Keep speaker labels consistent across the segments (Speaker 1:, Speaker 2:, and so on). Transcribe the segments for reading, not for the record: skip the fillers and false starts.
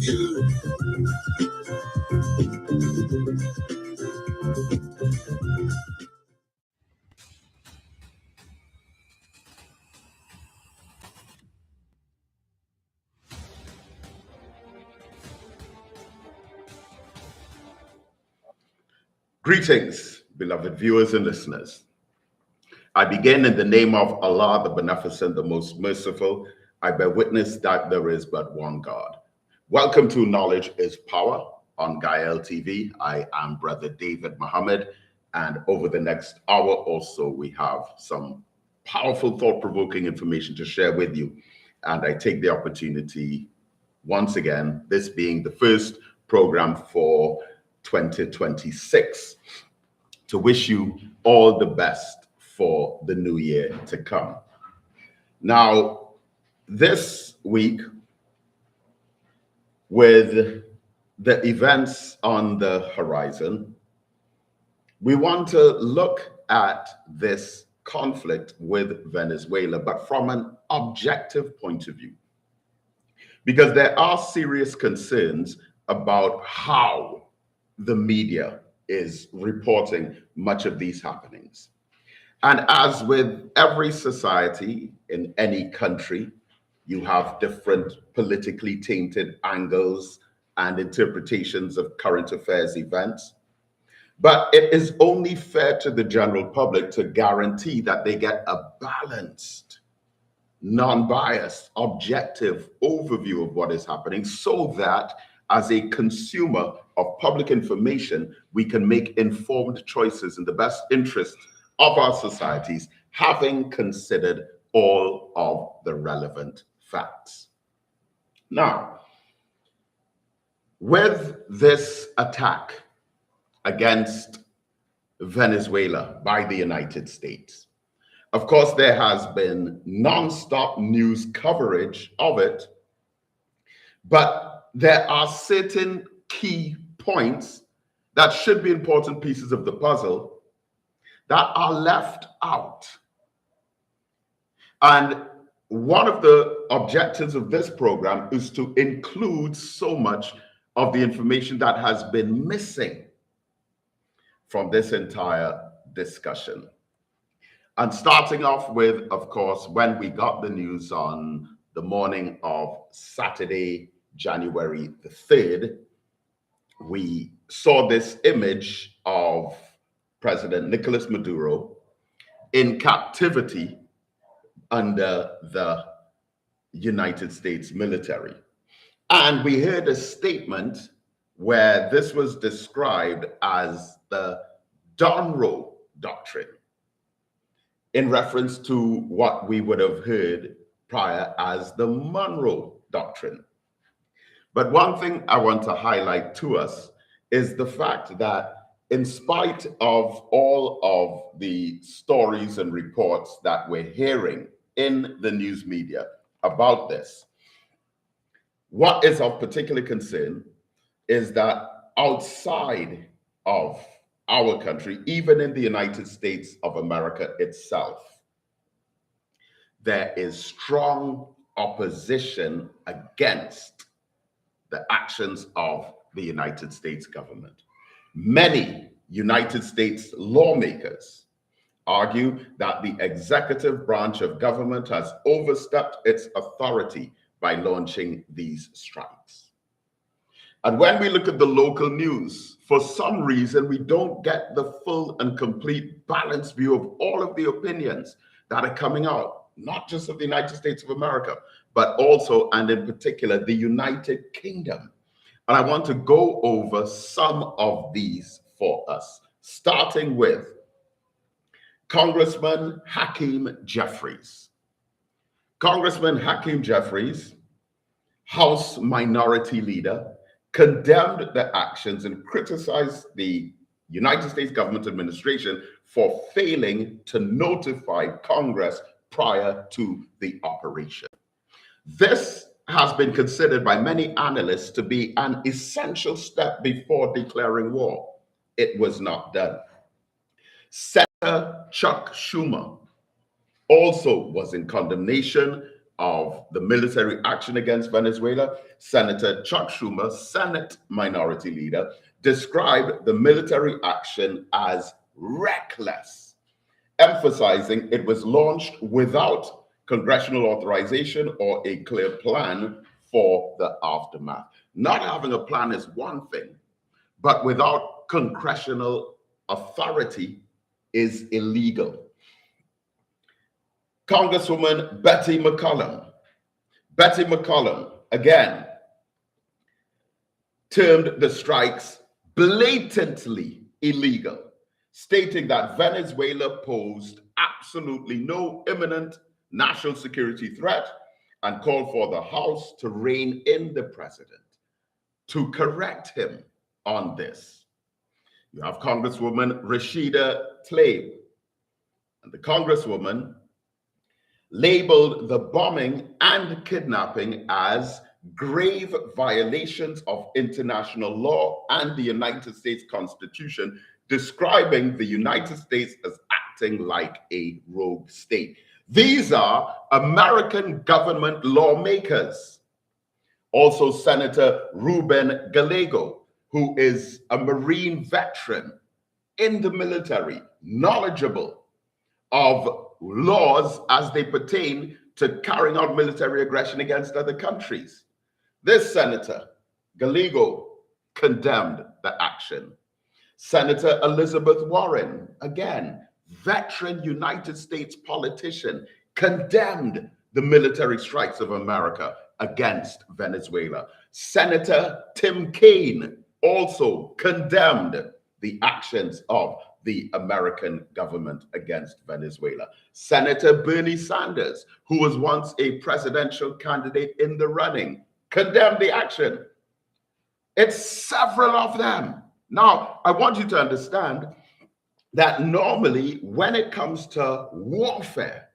Speaker 1: you.
Speaker 2: Greetings, beloved viewers and listeners. I begin in the name of Allah, the Beneficent, the Most Merciful. I bear witness that there is but one God. Welcome to Knowledge is Power on Gael TV. I am Brother David Muhammad, and over the next hour or so, we have some powerful, thought-provoking information to share with you. And I take the opportunity once again, this being the first program for 2026, to wish you all the best for the new year to come. Now, this week, with the events on the horizon, we want to look at this conflict with Venezuela, but from an objective point of view, because there are serious concerns about how the media is reporting much of these happenings. And as with every society in any country, you have different politically tainted angles and interpretations of current affairs events. But it is only fair to the general public to guarantee that they get a balanced, non-biased, objective overview of what is happening, so that as a consumer of public information, we can make informed choices in the best interest of our societies, having considered all of the relevant facts. Now, with this attack against Venezuela by the United States, of course, there has been non-stop news coverage of it, but there are certain key points that should be important pieces of the puzzle that are left out. And one of the objectives of this program is to include so much of the information that has been missing from this entire discussion. And starting off with, of course, when we got the news on the morning of Saturday, January the 3rd, we saw this image of President Nicolas Maduro in captivity under the United States military. And we heard a statement where this was described as the Donroe Doctrine, in reference to what we would have heard prior as the Monroe Doctrine. But one thing I want to highlight to us is the fact that in spite of all of the stories and reports that we're hearing in the news media about this, what is of particular concern is that outside of our country, even in the United States of America itself, there is strong opposition against the actions of the United States government. Many United States lawmakers argue that the executive branch of government has overstepped its authority by launching these strikes. And when we look at the local news, for some reason, we don't get the full and complete balanced view of all of the opinions that are coming out, not just of the United States of America, but also, and in particular, the United Kingdom. And I want to go over some of these for us, starting with Congressman Hakeem Jeffries. Congressman Hakeem Jeffries, House Minority Leader, condemned the actions and criticized the United States government administration for failing to notify Congress prior to the operation. This has been considered by many analysts to be an essential step before declaring war. It was not done. Senator Chuck Schumer also was in condemnation of the military action against Venezuela, Senator Chuck Schumer, Senate Minority Leader, described the military action as reckless, emphasizing it was launched without congressional authorization or a clear plan for the aftermath. Not having a plan is one thing, but without congressional authority is illegal. Congresswoman Betty McCollum, again, termed the strikes blatantly illegal, stating that Venezuela posed absolutely no imminent national security threat and called for the House to rein in the president to correct him on this. You have Congresswoman Rashida Tlaib, and the Congresswoman labeled the bombing and kidnapping as grave violations of international law and the United States Constitution, describing the United States as acting like a rogue state. These are American government lawmakers. Also, Senator Ruben Gallego, who is a Marine veteran in the military, knowledgeable of laws as they pertain to carrying out military aggression against other countries. This Senator Gallego condemned the action. Senator Elizabeth Warren, again, veteran United States politician, condemned the military strikes of America against Venezuela. Senator Tim Kaine also condemned the actions of the American government against Venezuela. Senator Bernie Sanders, who was once a presidential candidate in the running, condemned the action. It's several of them. Now, I want you to understand that normally when it comes to warfare,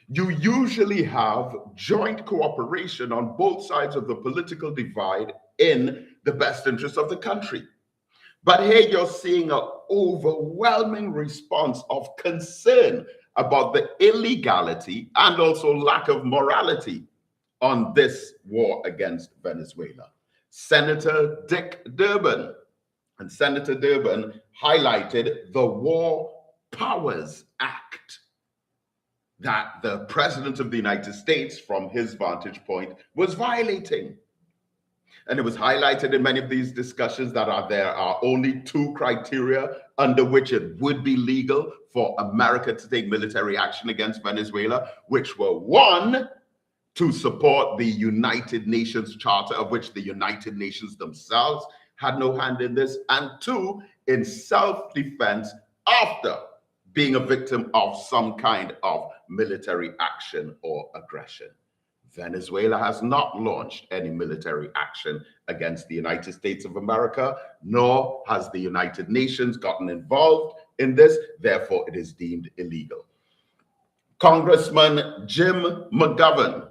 Speaker 2: you usually have joint cooperation on both sides of the political divide in the best interest of the country. But here you're seeing an overwhelming response of concern about the illegality and also lack of morality on this war against Venezuela. Senator Dick Durbin, and Senator Durbin highlighted the War Powers Act that the President of the United States, from his vantage point, was violating. And it was highlighted in many of these discussions that there are only two criteria under which it would be legal for America to take military action against Venezuela, which were: one, to support the United Nations Charter, of which the United Nations themselves had no hand in this, and two, in self-defense after being a victim of some kind of military action or aggression. Venezuela has not launched any military action against the United States of America, nor has the United Nations gotten involved in this. Therefore, it is deemed illegal. Congressman Jim McGovern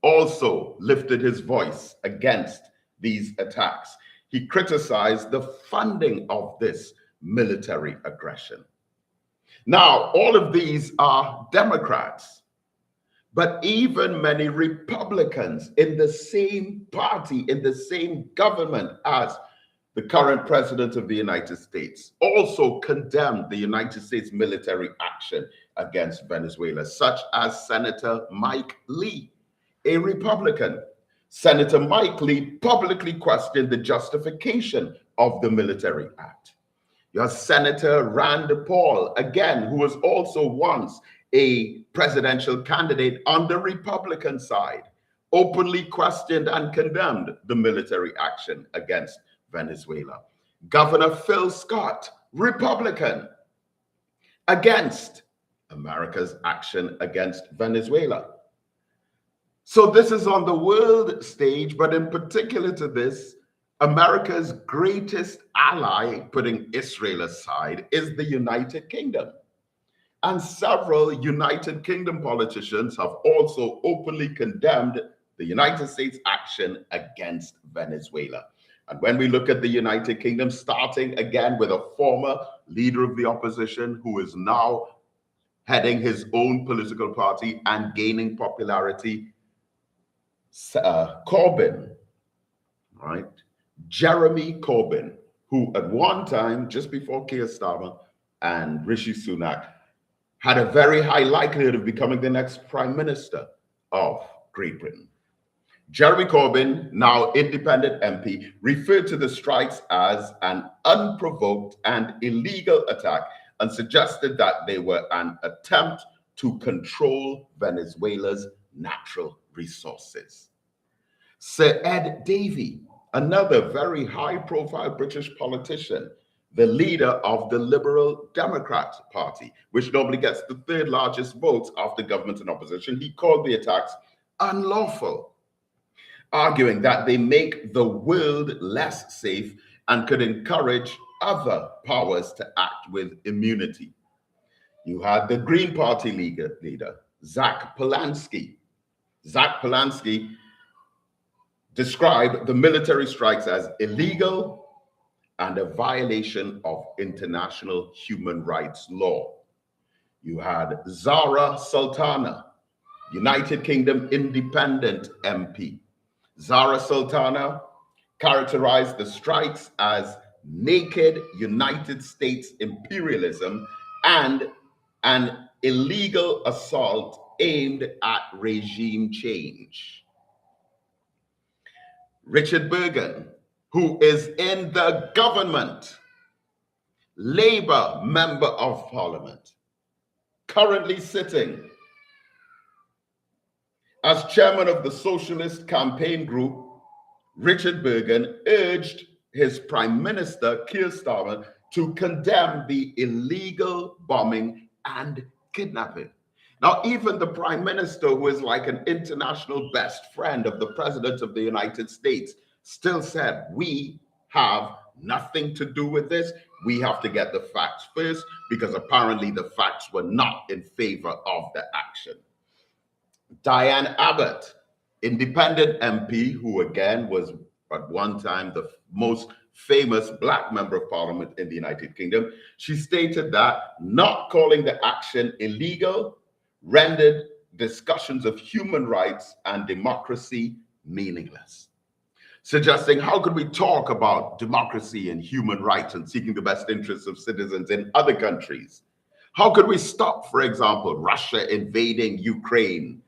Speaker 2: also lifted his voice against these attacks. He criticized the funding of this military aggression. Now, all of these are Democrats, but even many Republicans in the same party, in the same government as the current president of the United States, also condemned the United States military action against Venezuela, such as Senator Mike Lee, a Republican. Senator Mike Lee publicly questioned the justification of the military act. You have Senator Rand Paul, again, who was also once a presidential candidate on the Republican side, openly questioned and condemned the military action against Venezuela. Governor Phil Scott, Republican, against America's action against Venezuela. So this is on the world stage, but in particular to this, America's greatest ally, putting Israel aside, is the United Kingdom. And several United Kingdom politicians have also openly condemned the United States action against Venezuela. And when we look at the United Kingdom, starting again with a former leader of the opposition who is now heading his own political party and gaining popularity, Corbyn, right? Jeremy Corbyn, who at one time, just before Keir Starmer and Rishi Sunak, had a very high likelihood of becoming the next Prime Minister of Great Britain. Jeremy Corbyn, now independent MP, referred to the strikes as an unprovoked and illegal attack and suggested that they were an attempt to control Venezuela's natural resources. Sir Ed Davey, another very high-profile British politician, the leader of the Liberal Democrat Party, which normally gets the third largest votes after government and opposition, he called the attacks unlawful, arguing that they make the world less safe and could encourage other powers to act with immunity. You had the Green Party leader, Zach Polanski. Zach Polanski described the military strikes as illegal and a violation of international human rights law. You had Zara Sultana, United Kingdom independent MP. Zara Sultana characterized the strikes as naked United States imperialism and an illegal assault aimed at regime change. Richard Bergen, who is in the government, Labour Member of Parliament, currently sitting as chairman of the Socialist Campaign Group, Richard Bergen urged his Prime Minister, Keir Starmer, to condemn the illegal bombing and kidnapping. Now, even the Prime Minister, who is like an international best friend of the President of the United States, still said, we have nothing to do with this. We have to get the facts first, because apparently the facts were not in favor of the action. Diane Abbott, independent MP, who again was at one time the most famous Black member of Parliament in the United Kingdom, she stated that not calling the action illegal rendered discussions of human rights and democracy meaningless, suggesting how could we talk about democracy and human rights and seeking the best interests of citizens in other countries? How could we stop, for example, Russia invading Ukraine,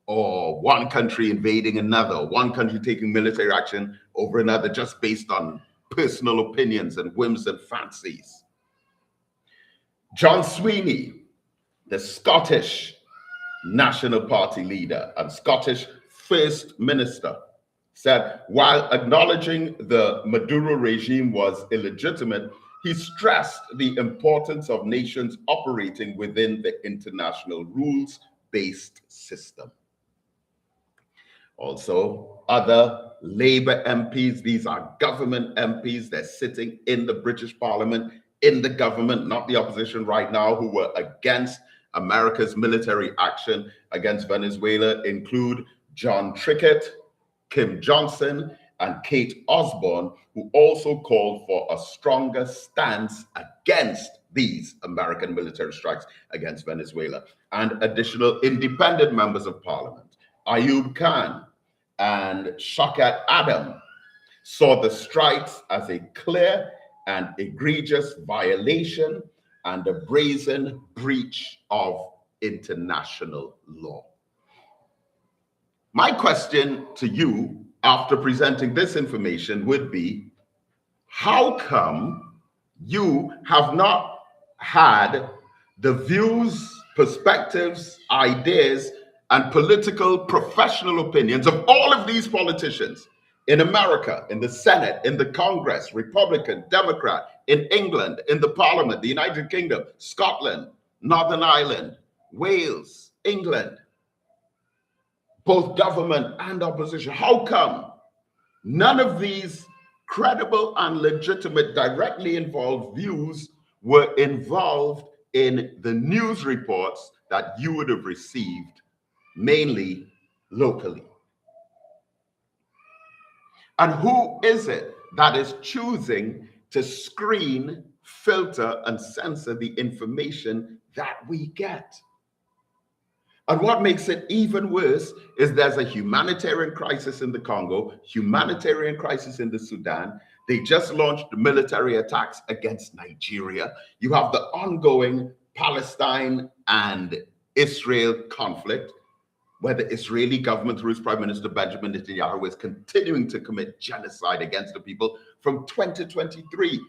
Speaker 2: or one country invading another, one country taking military action over another just based on personal opinions and whims and fancies? John Sweeney, the Scottish National Party leader and Scottish First Minister, said while acknowledging the Maduro regime was illegitimate, he stressed the importance of nations operating within the international rules-based system. Also, other Labour MPs, these are government MPs, they're sitting in the British Parliament, in the government, not the opposition right now, who were against America's military action against Venezuela, include John Trickett, Kim Johnson, and Kate Osborne, who also called for a stronger stance against these American military strikes against Venezuela. And additional independent members of Parliament, Ayub Khan and Shaukat Adam, saw the strikes as a clear and egregious violation and a brazen breach of international law. My question to you after presenting this information would be, how come you have not had the views, perspectives, ideas, and political professional opinions of all of these politicians in America, in the Senate, in the Congress, Republican, Democrat, in England, in the Parliament, the United Kingdom, Scotland, Northern Ireland, Wales, England, both government and opposition? How come none of these credible and legitimate directly involved views were involved in the news reports that you would have received, mainly locally? And who is it that is choosing to screen, filter, and censor the information that we get? And what makes it even worse is there's a humanitarian crisis in the Congo, humanitarian crisis in the Sudan. They just launched military attacks against Nigeria. You have the ongoing Palestine and Israel conflict, where the Israeli government, through its Prime Minister Benjamin Netanyahu, is continuing to commit genocide against the people from 2023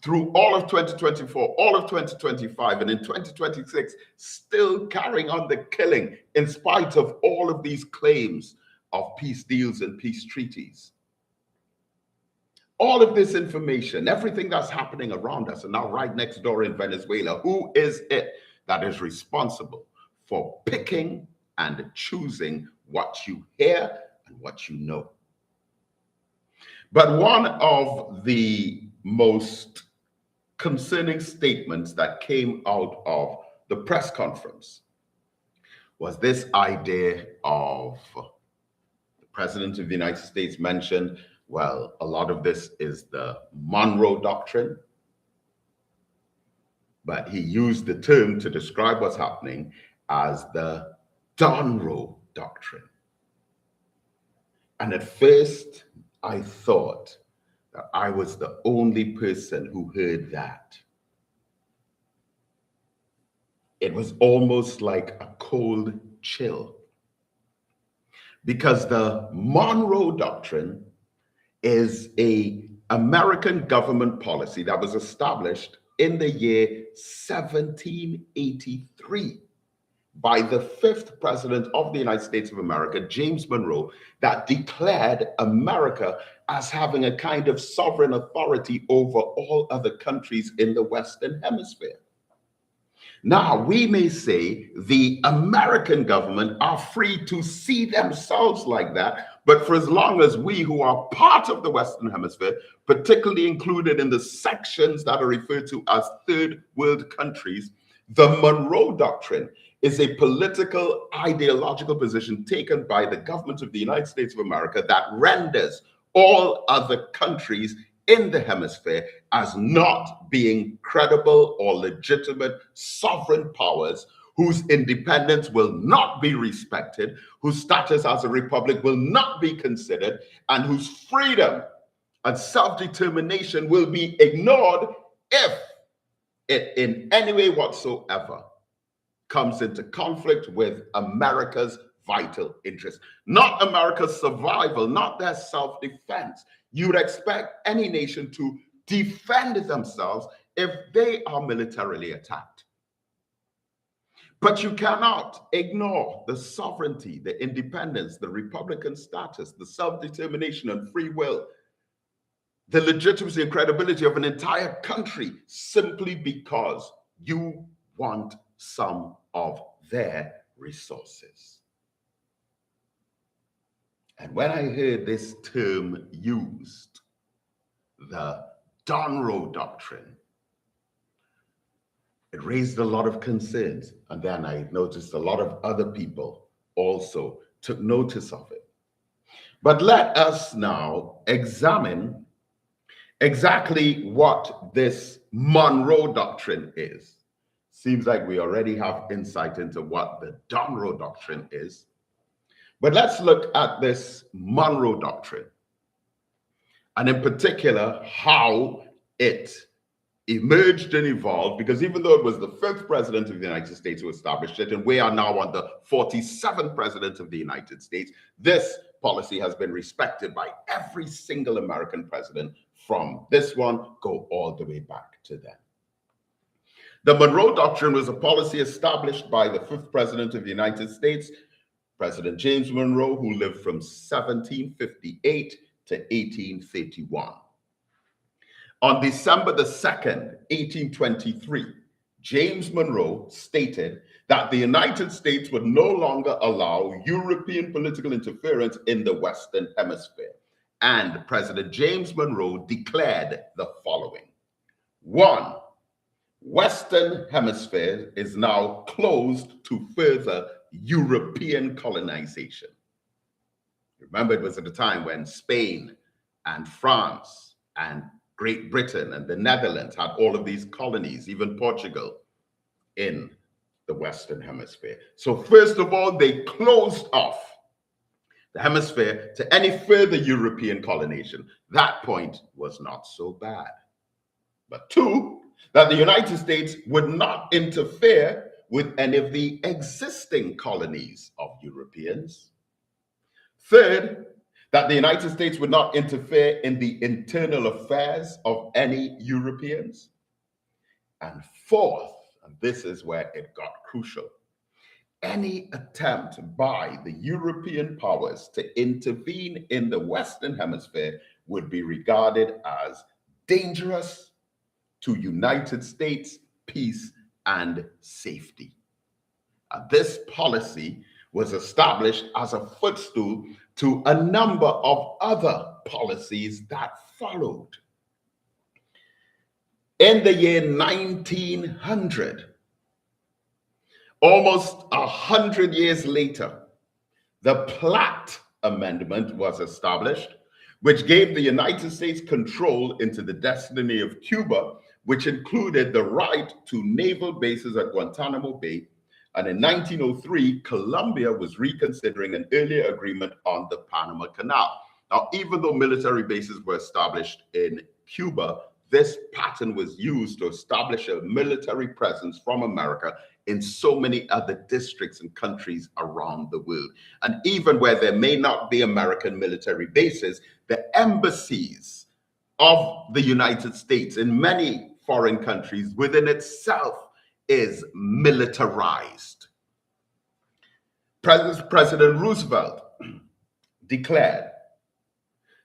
Speaker 2: through all of 2024, all of 2025, and in 2026, still carrying on the killing in spite of all of these claims of peace deals and peace treaties. All of this information, everything that's happening around us, and now right next door in Venezuela, who is it that is responsible for picking and choosing what you hear and what you know? But one of the most concerning statements that came out of the press conference was this idea of the President of the United States mentioned, well, a lot of this is the Monroe Doctrine, but he used the term to describe what's happening as the Monroe Doctrine. And at first, I thought that I was the only person who heard that. It was almost like a cold chill, because the Monroe Doctrine is an American government policy that was established in the year 1783 by the fifth president of the United States of America, James Monroe, that declared America as having a kind of sovereign authority over all other countries in the Western Hemisphere. Now, we may say the American government are free to see themselves like that, but for as long as we who are part of the Western Hemisphere, particularly included in the sections that are referred to as third world countries, the Monroe Doctrine is a political, ideological position taken by the government of the United States of America that renders all other countries in the hemisphere as not being credible or legitimate sovereign powers whose independence will not be respected, whose status as a republic will not be considered, and whose freedom and self-determination will be ignored if it in any way whatsoever comes into conflict with America's vital interests. Not America's survival, not their self-defense. You would expect any nation to defend themselves if they are militarily attacked. But you cannot ignore the sovereignty, the independence, the republican status, the self-determination and free will, the legitimacy and credibility of an entire country simply because you want some of their resources. And when I heard this term used, the Monroe Doctrine, it raised a lot of concerns. And then I noticed a lot of other people also took notice of it. But let us now examine exactly what this Monroe Doctrine is. Seems like we already have insight into what the Monroe Doctrine is. But let's look at this Monroe Doctrine, and in particular, how it emerged and evolved, because even though it was the fifth president of the United States who established it, and we are now on the 47th president of the United States, this policy has been respected by every single American president from this one, go all the way back to them. The Monroe Doctrine was a policy established by the fifth president of the United States, President James Monroe, who lived from 1758 to 1831. On December the 2nd, 1823, James Monroe stated that the United States would no longer allow European political interference in the Western Hemisphere. And President James Monroe declared the following: 1, Western Hemisphere is now closed to further European colonization. Remember, it was at a time when Spain and France and Great Britain and the Netherlands had all of these colonies, even Portugal, in the Western Hemisphere. So first of all, they closed off the hemisphere to any further European colonization. That point was not so bad. But two, that the United States would not interfere with any of the existing colonies of Europeans. Third, that the United States would not interfere in the internal affairs of any Europeans. And fourth, and this is where it got crucial, any attempt by the European powers to intervene in the Western Hemisphere would be regarded as dangerous to United States peace and safety. And this policy was established as a footstool to a number of other policies that followed. In the year 1900, almost 100 years later, the Platt Amendment was established, which gave the United States control into the destiny of Cuba, which included the right to naval bases at Guantanamo Bay. And in 1903, Colombia was reconsidering an earlier agreement on the Panama Canal. Now, even though military bases were established in Cuba, this pattern was used to establish a military presence from America in so many other districts and countries around the world. And even where there may not be American military bases, the embassies of the United States in many foreign countries within itself is militarized. President Roosevelt declared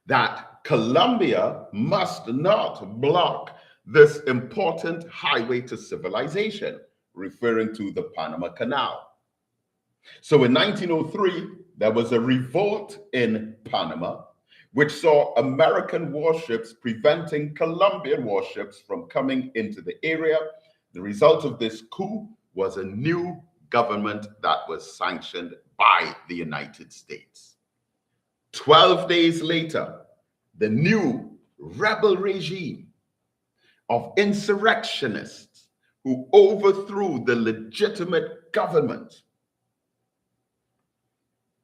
Speaker 2: that Colombia must not block this important highway to civilization, referring to the Panama Canal. So in 1903, there was a revolt in Panama, which saw American warships preventing Colombian warships from coming into the area. The result of this coup was a new government that was sanctioned by the United States. 12 days later, the new rebel regime of insurrectionists who overthrew the legitimate government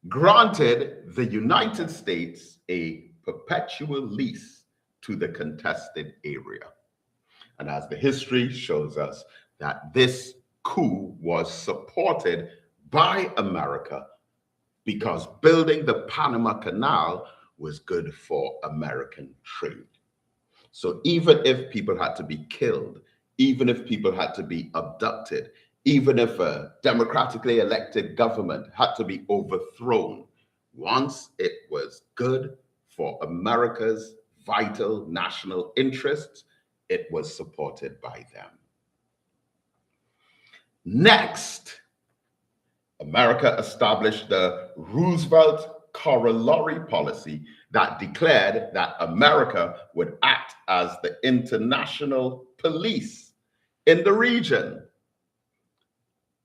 Speaker 2: granted the United States a perpetual lease to the contested area. And as the history shows us, that this coup was supported by America because building the Panama Canal was good for American trade. So even if people had to be killed, even if people had to be abducted, even if a democratically elected government had to be overthrown, once it was good for America's vital national interests, it was supported by them. Next, America established the Roosevelt corollary policy that declared that America would act as the international police in the region.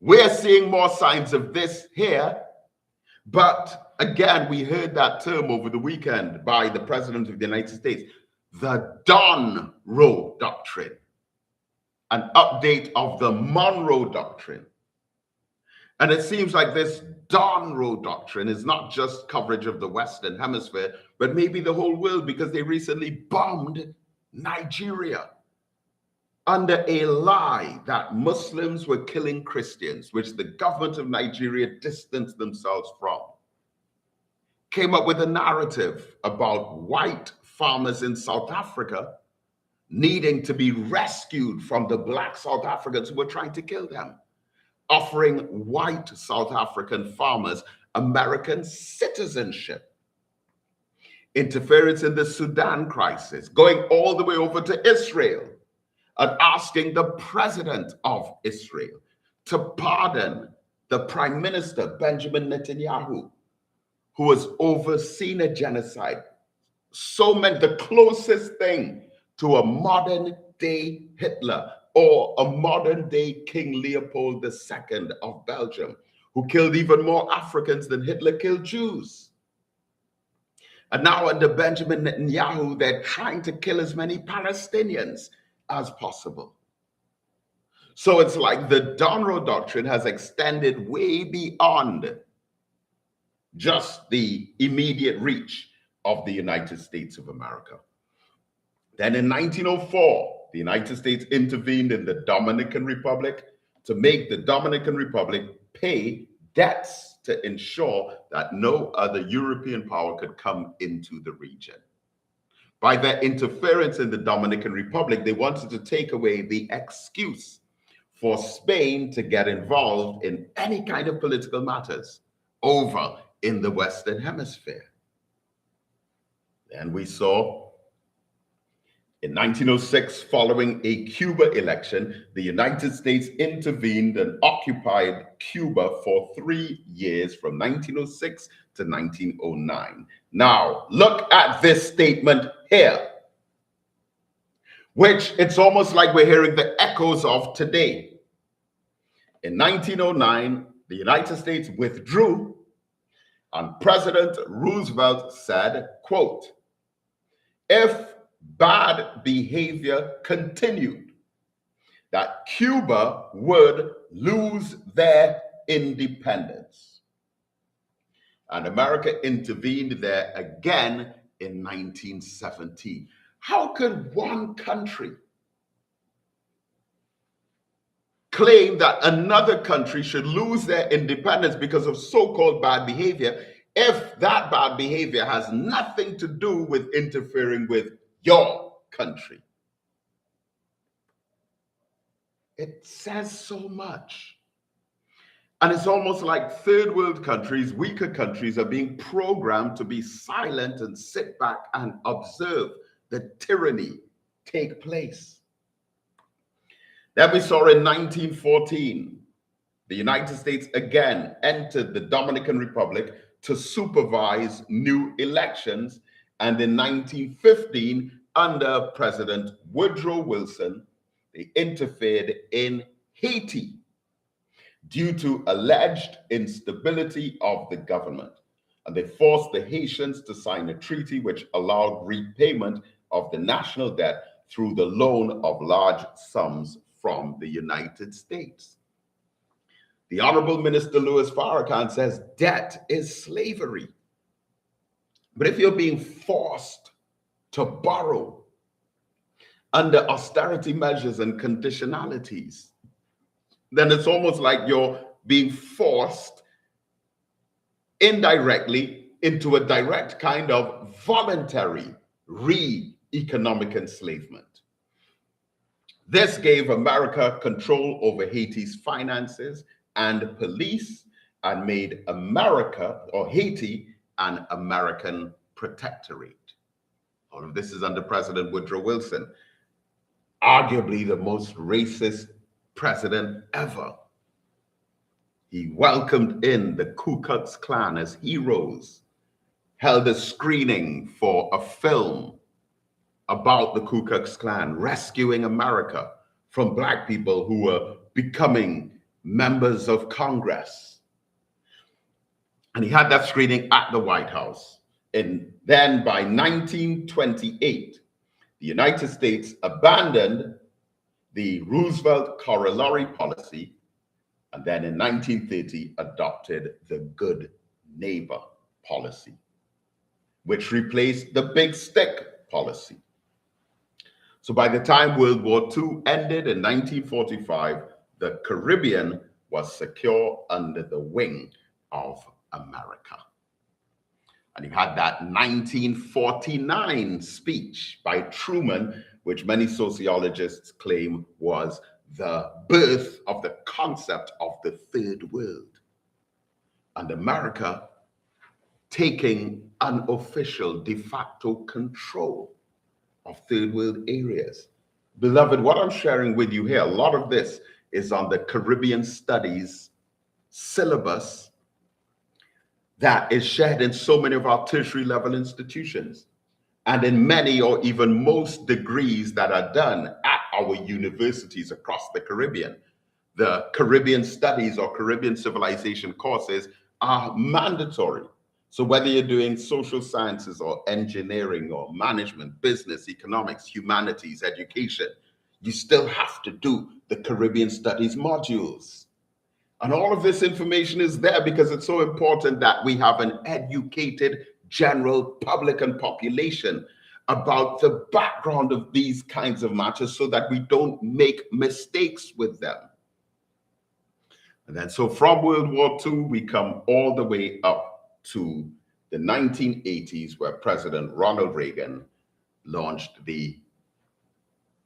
Speaker 2: We're seeing more signs of this here, but again, we heard that term over the weekend by the President of the United States, the Monroe Doctrine, an update of the Monroe Doctrine. And it seems like this Monroe Doctrine is not just coverage of the Western Hemisphere, but maybe the whole world, because they recently bombed Nigeria under a lie that Muslims were killing Christians, which the government of Nigeria distanced themselves from. Came up with a narrative about white farmers in South Africa needing to be rescued from the black South Africans who were trying to kill them, offering white South African farmers American citizenship. Interference in the Sudan crisis, going all the way over to Israel and asking the president of Israel to pardon the prime minister, Benjamin Netanyahu, who has overseen a genocide. So many, the closest thing to a modern day Hitler or a modern day King Leopold II of Belgium, who killed even more Africans than Hitler killed Jews. And now under Benjamin Netanyahu, they're trying to kill as many Palestinians as possible. So it's like the Donroe Doctrine has extended way beyond just the immediate reach of the United States of America. Then in 1904, the United States intervened in the Dominican Republic to make the Dominican Republic pay debts to ensure that no other European power could come into the region. By their interference in the Dominican Republic, they wanted to take away the excuse for Spain to get involved in any kind of political matters over in the Western Hemisphere. Then we saw in 1906, following a Cuba election, the United States intervened and occupied Cuba for 3 years from 1906 to 1909. Now, look at this statement here, which it's almost like we're hearing the echoes of today. In 1909, the United States withdrew, and President Roosevelt said, quote, "If bad behavior continued, that Cuba would lose their independence." And America intervened there again in 1917. How could one country claim that another country should lose their independence because of so-called bad behavior if that bad behavior has nothing to do with interfering with your country? It says so much. And it's almost like third world countries, weaker countries, are being programmed to be silent and sit back and observe the tyranny take place. Then we saw in 1914, the United States again entered the Dominican Republic to supervise new elections. And in 1915, under President Woodrow Wilson, they interfered in Haiti due to alleged instability of the government. And they forced the Haitians to sign a treaty which allowed repayment of the national debt through the loan of large sums from the United States. The Honorable Minister Louis Farrakhan says debt is slavery. But if you're being forced to borrow under austerity measures and conditionalities, then it's almost like you're being forced indirectly into a direct kind of voluntary economic enslavement. This gave America control over Haiti's finances and police and made America, or Haiti, an American protectorate. All of this is under President Woodrow Wilson, arguably the most racist president ever. He welcomed in the Ku Klux Klan as heroes, held a screening for a film about the Ku Klux Klan rescuing America from Black people who were becoming members of Congress. And he had that screening at the White House. And then by 1928, the United States abandoned the Roosevelt corollary policy, and then in 1930 adopted the good neighbor policy, which replaced the big stick policy. So by the time World War II ended in 1945, the Caribbean was secure under the wing of America. And you had that 1949 speech by Truman, which many sociologists claim was the birth of the concept of the third world. And America taking unofficial de facto control of third world areas. Beloved, what I'm sharing with you here, a lot of this is on the Caribbean Studies syllabus that is shared in so many of our tertiary level institutions and in many or even most degrees that are done at our universities across the Caribbean. The Caribbean Studies or Caribbean Civilization courses are mandatory. So whether you're doing social sciences or engineering or management, business, economics, humanities, education, You still have to do the Caribbean Studies modules. And all of this information is there because it's so important that we have an educated general public and population about the background of these kinds of matters so that we don't make mistakes with them. And then so from World War II, we come all the way up to the 1980s, where President Ronald Reagan launched the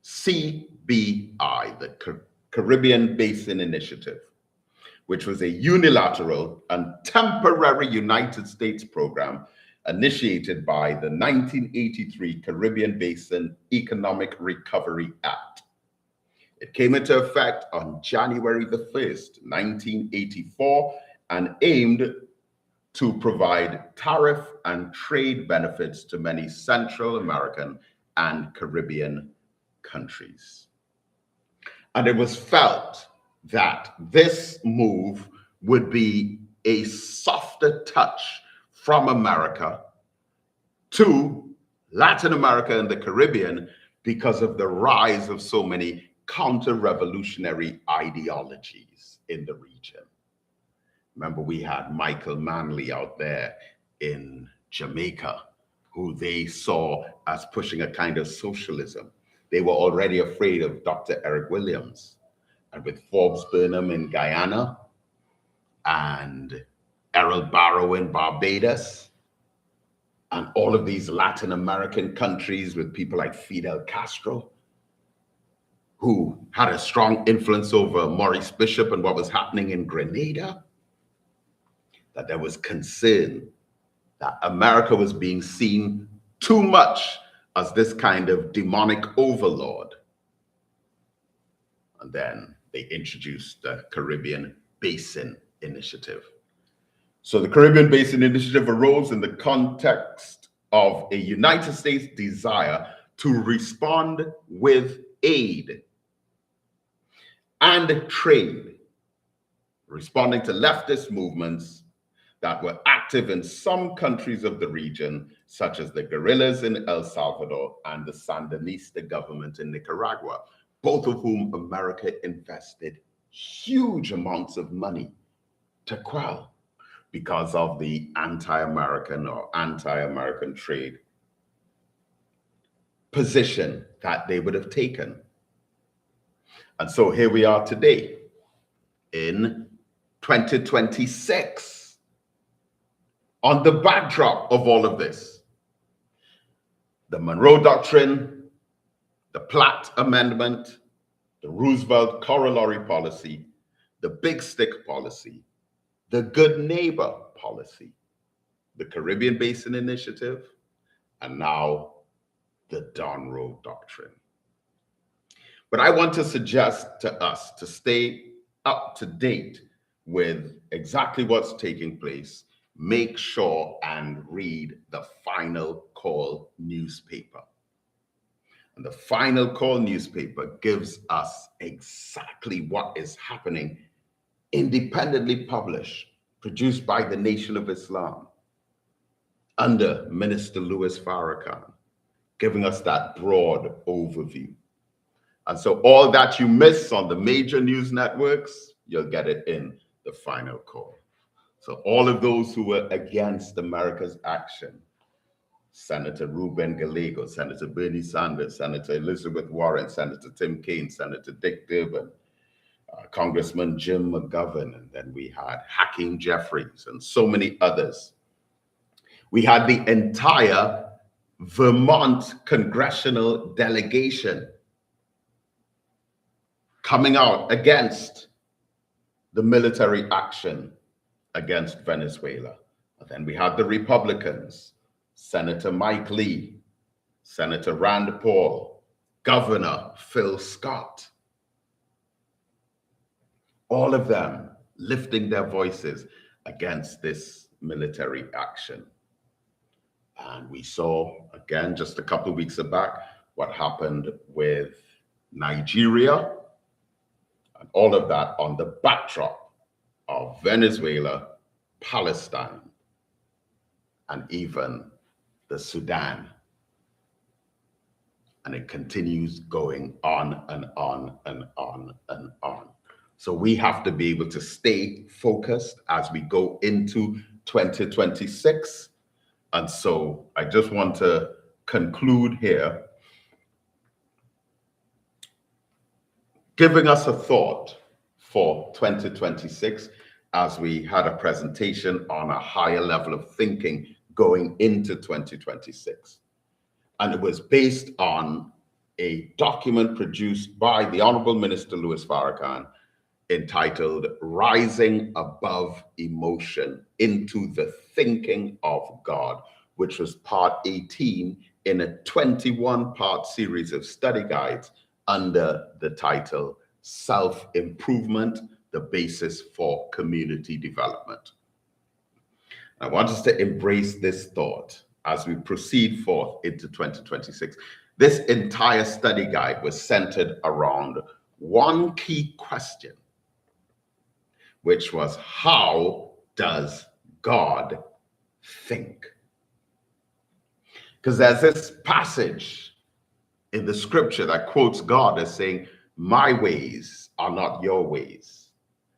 Speaker 2: CBI, the Caribbean Basin Initiative, which was a unilateral and temporary United States program initiated by the 1983 Caribbean Basin Economic Recovery Act. It came into effect on January the 1st, 1984, and aimed to provide tariff and trade benefits to many Central American and Caribbean countries. And it was felt that this move would be a softer touch from America to Latin America and the Caribbean because of the rise of so many counter-revolutionary ideologies in the region. Remember, we had Michael Manley out there in Jamaica, who they saw as pushing a kind of socialism. They were already afraid of Dr. Eric Williams. And with Forbes Burnham in Guyana and Errol Barrow in Barbados, and all of these Latin American countries with people like Fidel Castro, who had a strong influence over Maurice Bishop and what was happening in Grenada, that there was concern that America was being seen too much as this kind of demonic overlord. And then they introduced the Caribbean Basin Initiative. So the Caribbean Basin Initiative arose in the context of a United States desire to respond with aid and trade, responding to leftist movements that were active in some countries of the region, such as the guerrillas in El Salvador and the Sandinista government in Nicaragua, both of whom America invested huge amounts of money to quell because of the anti-American or anti-American trade position that they would have taken. And so here we are today in 2026 on the backdrop of all of this. The Monroe Doctrine, the Platt Amendment, the Roosevelt Corollary Policy, the Big Stick Policy, the Good Neighbor Policy, the Caribbean Basin Initiative, and now the Monroe Doctrine. But I want to suggest to us to stay up to date with exactly what's taking place. Make sure and read the Final Call newspaper. And the Final Call newspaper gives us exactly what is happening, independently published, produced by the Nation of Islam under Minister Louis Farrakhan, giving us that broad overview. And so all that you miss on the major news networks, you'll get it in the Final Call. So all of those who were against America's action, Senator Ruben Gallego, Senator Bernie Sanders, Senator Elizabeth Warren, Senator Tim Kaine, Senator Dick Durbin, Congressman Jim McGovern, and then we had Hakeem Jeffries and so many others. We had the entire Vermont congressional delegation coming out against the military action against Venezuela. And then we had the Republicans, Senator Mike Lee, Senator Rand Paul, Governor Phil Scott, all of them lifting their voices against this military action. And we saw, again, just a couple of weeks back, what happened with Nigeria, and all of that on the backdrop of Venezuela, Palestine, and even the Sudan. And it continues going on and on and on and on. So we have to be able to stay focused as we go into 2026. And so I just want to conclude here, giving us a thought for 2026, as we had a presentation on a higher level of thinking going into 2026. And it was based on a document produced by the Honorable Minister Louis Farrakhan entitled Rising Above Emotion into the Thinking of God, which was part 18 in a 21-part series of study guides under the title Self-Improvement, the Basis for Community Development. I want us to embrace this thought as we proceed forth into 2026. This entire study guide was centered around one key question, which was, how does God think? Because there's this passage in the scripture that quotes God as saying, my ways are not your ways.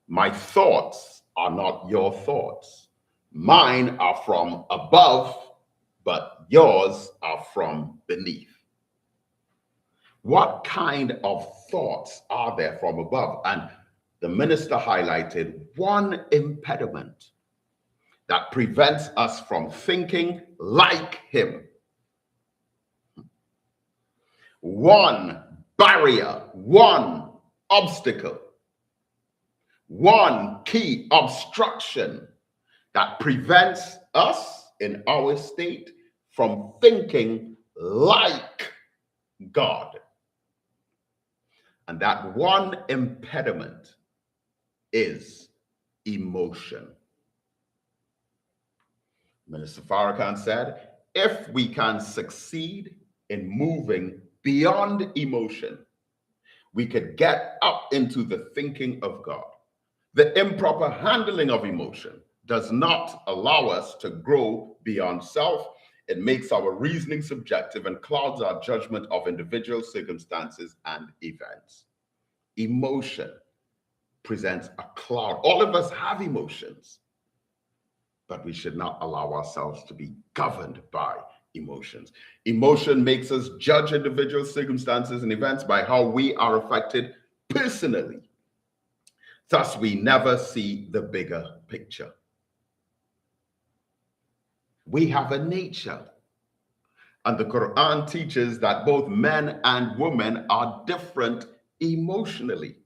Speaker 2: My thoughts are not your thoughts. Mine are from above, but yours are from beneath. What kind of thoughts are there from above? And the minister highlighted one impediment that prevents us from thinking like him. One barrier, one obstacle, one key obstruction that prevents us in our state from thinking like God. And that one impediment is emotion. Minister Farrakhan said, if we can succeed in moving beyond emotion, we could get up into the thinking of God. The improper handling of emotion does not allow us to grow beyond self. It makes our reasoning subjective and clouds our judgment of individual circumstances and events. Emotion presents a cloud. All of us have emotions, but we should not allow ourselves to be governed by emotions. Emotion makes us judge individual circumstances and events by how we are affected personally. Thus, we never see the bigger picture. We have a nature, and the Quran teaches that both men and women are different emotionally,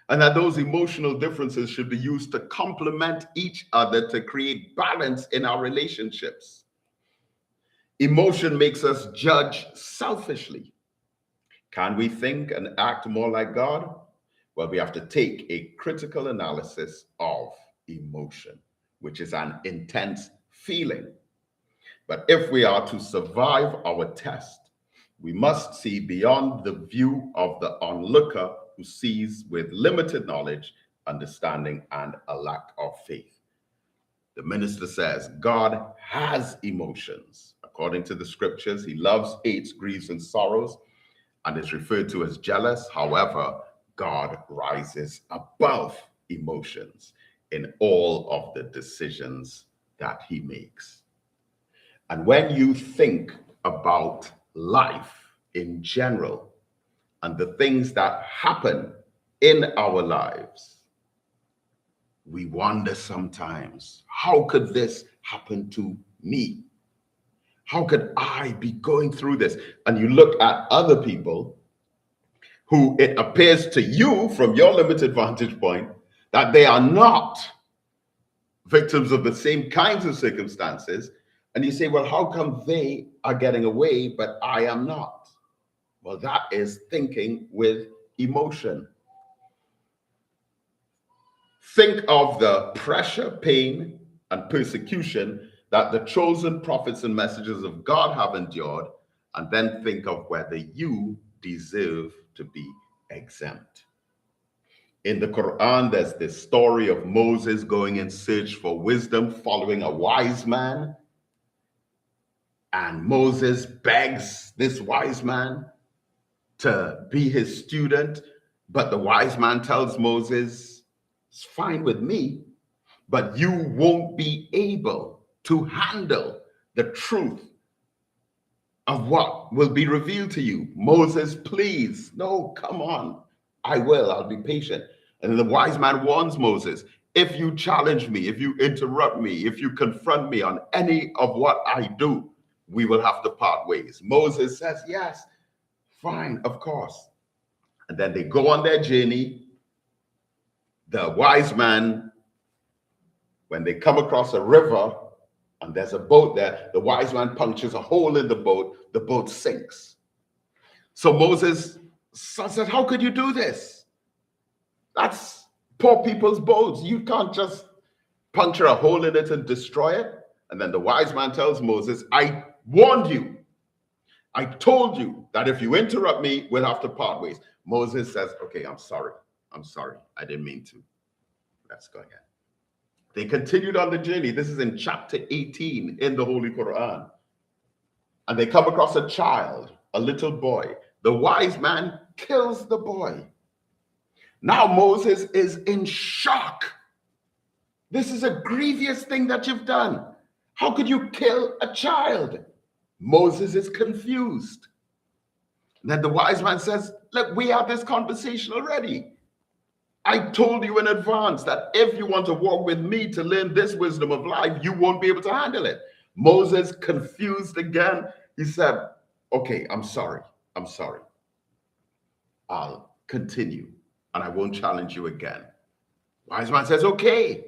Speaker 2: and that those emotional differences should be used to complement each other to create balance in our relationships. Emotion makes us judge selfishly. Can we think and act more like God? Well, we have to take a critical analysis of emotion, which is an intense feeling. But if we are to survive our test, we must see beyond the view of the onlooker who sees with limited knowledge, understanding, and a lack of faith. The minister says God has emotions. According to the scriptures, he loves, hates, grieves, and sorrows, and is referred to as jealous. However, God rises above emotions in all of the decisions that he makes. And when you think about life in general and the things that happen in our lives, we wonder sometimes, how could this happen to me? How could I be going through this? And you look at other people who it appears to you from your limited vantage point that they are not victims of the same kinds of circumstances. And you say, well, how come they are getting away, but I am not? Well, that is thinking with emotion. Think of the pressure, pain, and persecution that the chosen prophets and messengers of God have endured, and then think of whether you deserve to be exempt. In the Quran, there's this story of Moses going in search for wisdom, following a wise man. And Moses begs this wise man to be his student. But the wise man tells Moses, it's fine with me, but you won't be able to handle the truth of what will be revealed to you. Moses, please, no, come on. I'll be patient. And the wise man warns Moses, if you challenge me, if you interrupt me, if you confront me on any of what I do, we will have to part ways. Moses says, yes, fine, of course. And then they go on their journey. The wise man, when they come across a river and there's a boat there, the wise man punctures a hole in the boat sinks. So Moses said, how could you do this? That's poor people's boats. You can't just puncture a hole in it and destroy it. And then the wise man tells Moses, I warned you. I told you that if you interrupt me, we'll have to part ways. Moses says, okay, I'm sorry. I didn't mean to. Let's go again. They continued on the journey. This is in chapter 18 in the Holy Quran. And they come across a child, a little boy. The wise man kills the boy. Now Moses is in shock. This is a grievous thing that you've done. How could you kill a child? Moses is confused. Then the wise man says, look, we had this conversation already. I told you in advance that if you want to walk with me to learn this wisdom of life, you won't be able to handle it. Moses, confused again, he said, okay, I'm sorry. I'll continue and I won't challenge you again. Wise man says, okay,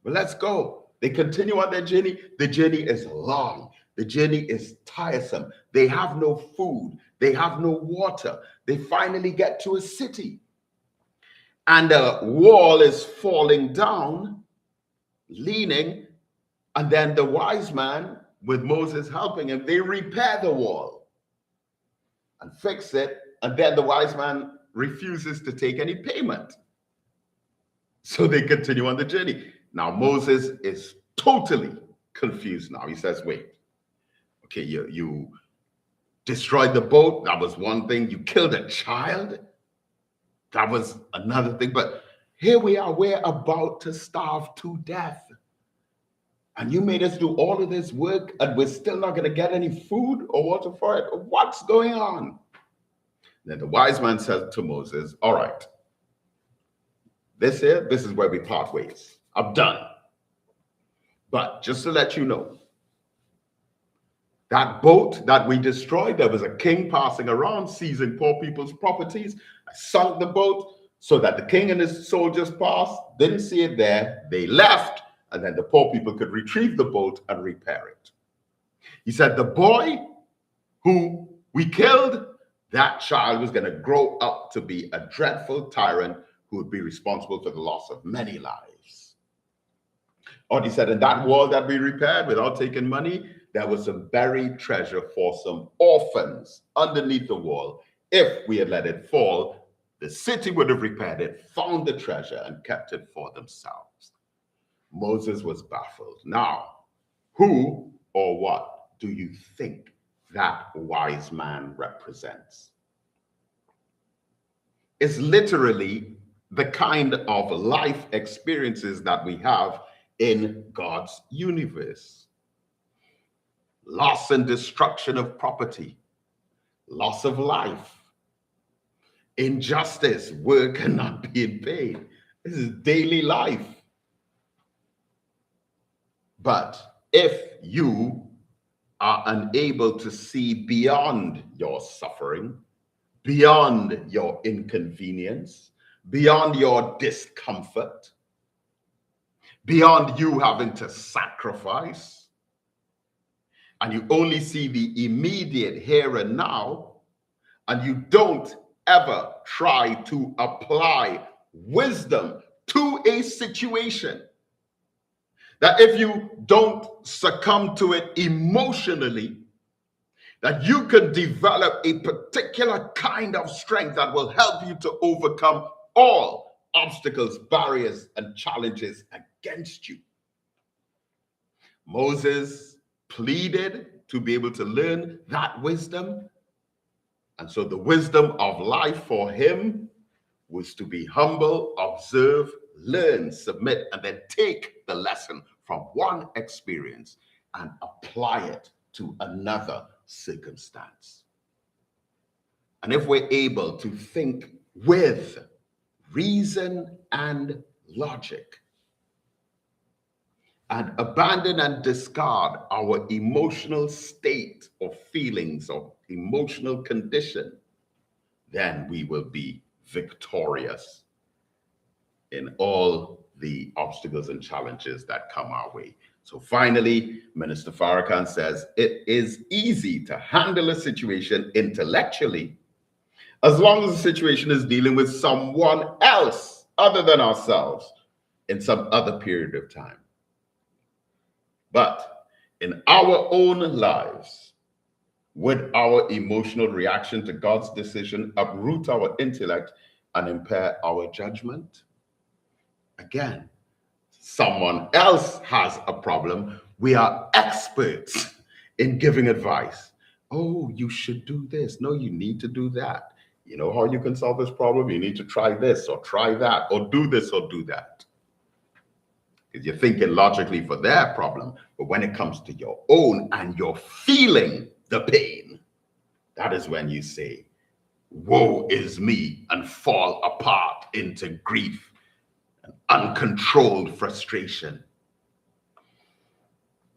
Speaker 2: well, let's go. They continue on their journey. The journey is long. The journey is tiresome. They have no food. They have no water. They finally get to a city. And the wall is falling down, leaning. And then the wise man, with Moses helping him, they repair the wall and fix it. And then the wise man refuses to take any payment. So they continue on the journey. Now Moses is totally confused now. He says, wait, okay, you destroyed the boat. That was one thing. You killed a child. That was another thing. But here we are. We're about to starve to death. And you made us do all of this work and we're still not going to get any food or water for it. What's going on? Then the wise man said to Moses, all right, this is where we part ways. I'm done. But just to let you know, that boat that we destroyed, there was a king passing around seizing poor people's properties. I sunk the boat so that the king and his soldiers passed, didn't see it there. They left, and then the poor people could retrieve the boat and repair it. He said, the boy who we killed, that child was going to grow up to be a dreadful tyrant who would be responsible for the loss of many lives. Or he said, in that wall that we repaired without taking money, there was some buried treasure for some orphans underneath the wall. If we had let it fall, the city would have repaired it, found the treasure, and kept it for themselves. Moses was baffled. Now, who or what do you think that wise man represents? It's literally the kind of life experiences that we have in God's universe. Loss and destruction of property, loss of life, injustice, work and not being paid. This is daily life. But if you are unable to see beyond your suffering, beyond your inconvenience, beyond your discomfort, beyond you having to sacrifice, and you only see the immediate here and now, and you don't ever try to apply wisdom to a situation, that if you don't succumb to it emotionally, that you can develop a particular kind of strength that will help you to overcome all obstacles, barriers, and challenges against you. Moses pleaded to be able to learn that wisdom. And so the wisdom of life for him was to be humble, observe, learn, submit, and then take the lesson from one experience and apply it to another circumstance. And if we're able to think with reason and logic, and abandon and discard our emotional state or feelings or emotional condition, then we will be victorious in all the obstacles and challenges that come our way. So finally, Minister Farrakhan says, it is easy to handle a situation intellectually as long as the situation is dealing with someone else other than ourselves in some other period of time. But in our own lives, would our emotional reaction to God's decision uproot our intellect and impair our judgment? Again, someone else has a problem. We are experts in giving advice. Oh, you should do this. No, you need to do that. You know how you can solve this problem? You need to try this or try that or do this or do that. Because you're thinking logically for their problem, but when it comes to your own and you're feeling the pain, that is when you say, woe is me, and fall apart into grief and uncontrolled frustration.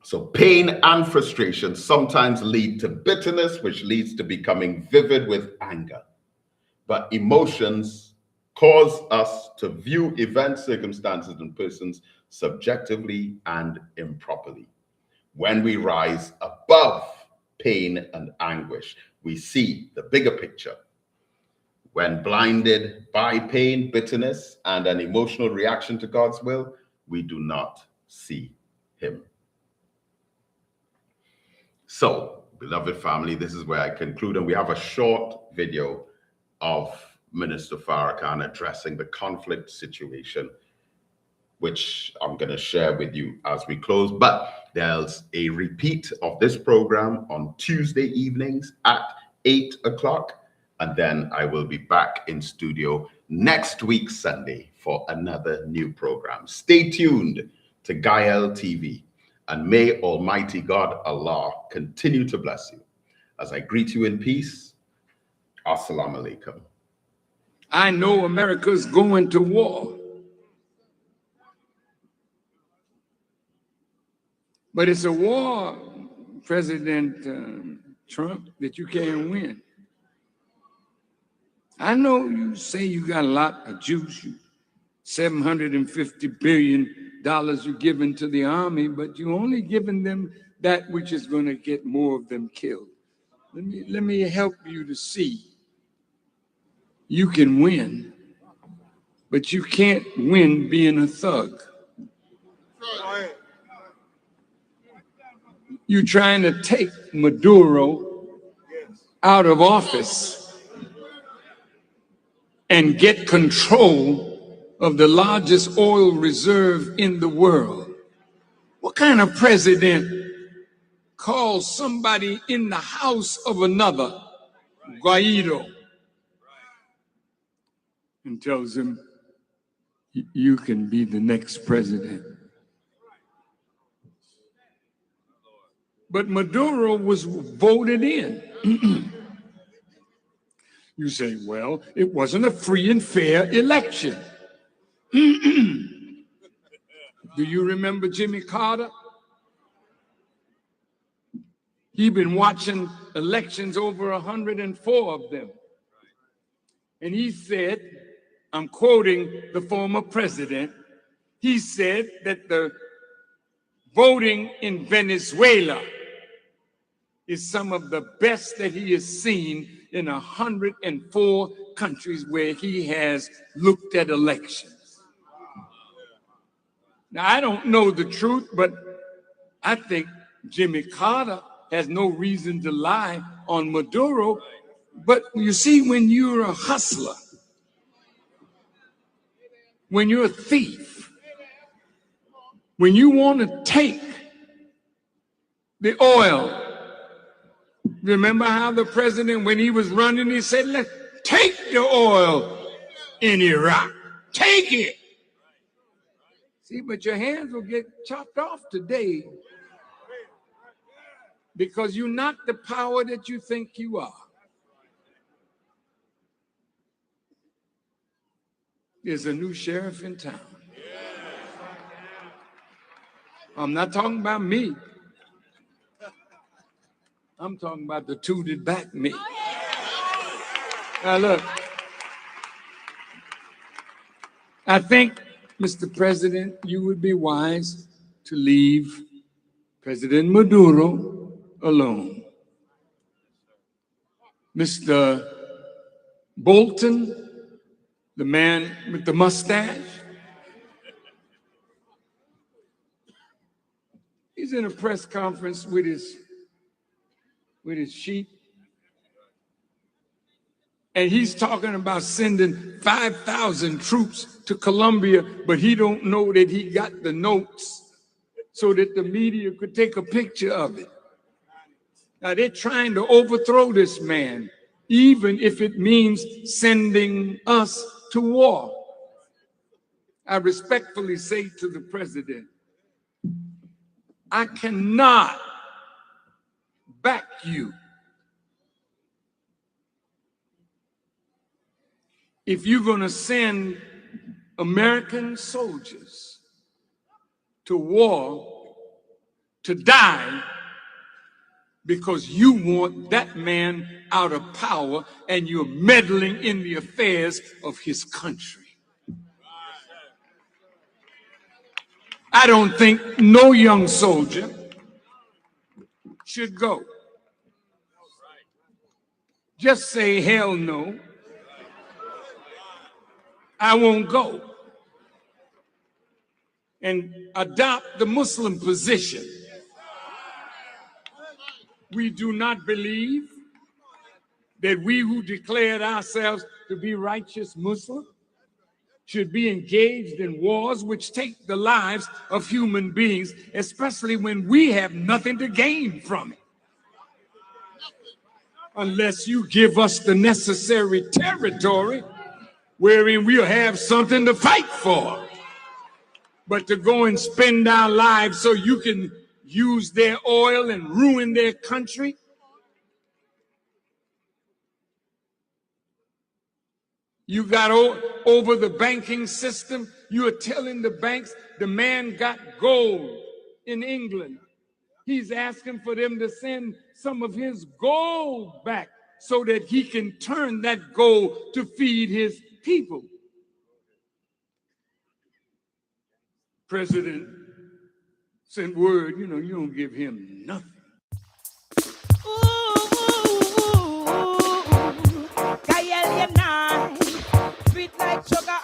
Speaker 2: So pain and frustration sometimes lead to bitterness, which leads to becoming vivid with anger. But emotions cause us to view events, circumstances, and persons subjectively and improperly. When we rise above pain and anguish, we see the bigger picture. When blinded by pain, bitterness, and an emotional reaction to God's will, we do not see him. So, beloved family, this is where I conclude, and we have a short video of Minister Farrakhan addressing the conflict situation, which I'm going to share with you as we close. But there's a repeat of this program on Tuesday evenings at 8 o'clock. And then I will be back in studio next week, Sunday, for another new program. Stay tuned to Gael TV. And may Almighty God, Allah, continue to bless you. As I greet you in peace, Assalamu alaikum.
Speaker 1: I know America's going to war. But it's a war, President Trump, that you can't win. I know you say you got a lot of juice, $750 billion you're giving to the army, but you're only giving them that which is going to get more of them killed. Let me help you to see. You can win, but you can't win being a thug. You're trying to take Maduro out of office and get control of the largest oil reserve in the world. What kind of president calls somebody in the house of another Guaido and tells him, you can be the next president? But Maduro was voted in. You say, well, it wasn't a free and fair election. Do you remember Jimmy Carter? He'd been watching elections, over 104 of them. And he said, I'm quoting the former president, he said that the voting in Venezuela is some of the best that he has seen in 104 countries where he has looked at elections. Now, I don't know the truth, but I think Jimmy Carter has no reason to lie on Maduro. But you see, when you're a hustler, when you're a thief, when you want to take the oil Remember how the president, when he was running, he said, let's take the oil in Iraq. Take it. See, but your hands will get chopped off today because you're not the power that you think you are. There's a new sheriff in town. I'm not talking about me. I'm talking about the two that back me. Now look, I think, Mr. President, you would be wise to leave President Maduro alone. Mr. Bolton, the man with the mustache, he's in a press conference with his sheep, and he's talking about sending 5,000 troops to Colombia, but he don't know that he got the notes so that the media could take a picture of it. Now they're trying to overthrow this man, even if it means sending us to war. I respectfully say to the president, I cannot back you if you're going to send American soldiers to war to die because you want that man out of power and you're meddling in the affairs of his country. I don't think no young soldier should go. Just say, hell no, I won't go. And adopt the Muslim position. We do not believe that we who declared ourselves to be righteous Muslims should be engaged in wars which take the lives of human beings, especially when we have nothing to gain from it. Unless you give us the necessary territory wherein we'll have something to fight for. But to go and spend our lives so you can use their oil and ruin their country? You got over the banking system. You are telling the banks the man got gold in England. He's asking for them to send some of his gold back so that he can turn that gold to feed his people. President sent word, you don't give him nothing.
Speaker 3: Sweet like sugar